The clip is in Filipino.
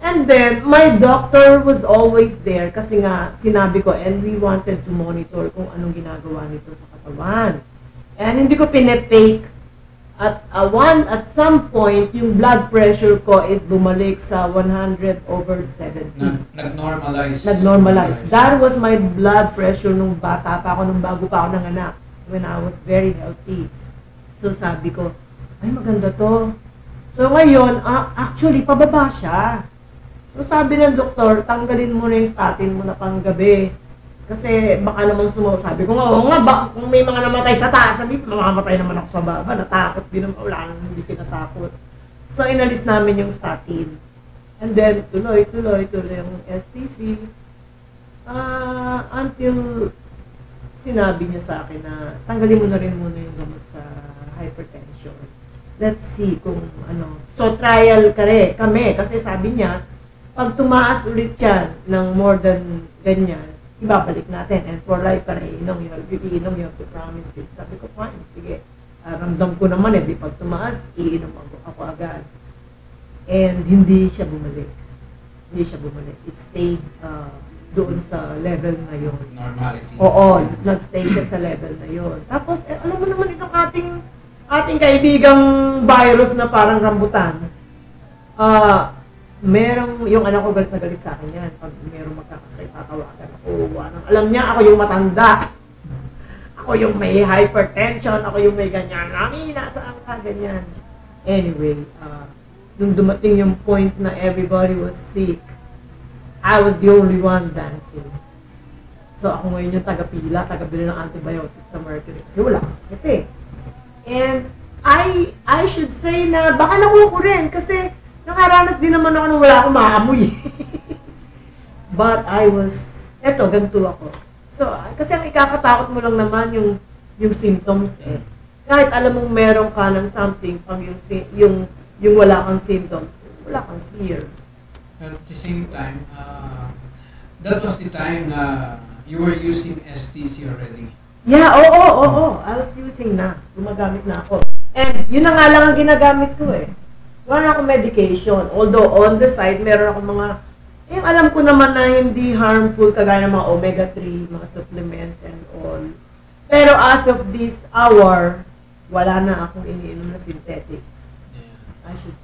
And then, my doctor was always there kasi nga, sinabi ko, and we wanted to monitor kung anong ginagawa nito sa katawan. And hindi ko pinepake. At some point, yung blood pressure ko is bumalik sa 100/70. Nag-normalize. That was my blood pressure nung bata pa ako, nung bago pa ako nanganak. When I was very healthy. So sabi ko, ay maganda to. So ngayon, actually, pababa siya. So sabi ng doktor, tanggalin mo na yung statin mo na panggabi. Kasi baka naman sabi ko nga, oo nga, kung may mga namatay sa taas, sabi ko, mamamatay naman ako sa baba, natakot din naman, wala nang hindi kinatakot. So inalis namin yung statin. And then, tuloy yung STC. Until sinabi niya sa akin na tanggalin mo na rin muna yung gamot sa hypertension. Let's see kung ano. So trial kami, kasi sabi niya, pag tumaas ulit yan ng more than ganyan, ibabalik natin. And for life ka na iinom, you have to promise it. Sabi ko, fine, sige. Ramdam ko naman di pag tumaas, iinom ako agad. And hindi siya bumalik. It stayed doon sa level na yun. Normality. Oo, nag-stay siya sa level na yun. Tapos, alam mo naman itong ating kaibigang virus na parang rambutan. Yung anak ko galit na galit sa akin yan. Pag merong magkakasakit, tatawagan ako. Alam niya, ako yung matanda. Ako yung may hypertension. Ako yung may ganyan. Nasaan ka? Ganyan. Anyway, nung dumating yung point na everybody was sick, I was the only one dancing. So ako ngayon yung taga-bili ng antibiotics sa Mercury. Kasi wala akong sakit eh. And I should say na baka nakuha ko rin kasi nakaranas din naman ako nung wala akong maamoy. But ganito ako. So, kasi ang ikakatakot mo lang naman yung symptoms eh. Kahit alam mong meron ka ng something, pag yung wala kang symptoms, wala kang fear. At the same time, that was the time na you were using STC already. Yeah, oo. I was using na. Gumagamit na ako. And yun na nga lang ang ginagamit ko eh. Wala na akong medication. Although on the side, meron akong mga, yung alam ko naman na hindi harmful, kagaya ng mga omega-3, mga supplements and all. Pero as of this hour, wala na akong iniinom na synthetics. Yeah. I should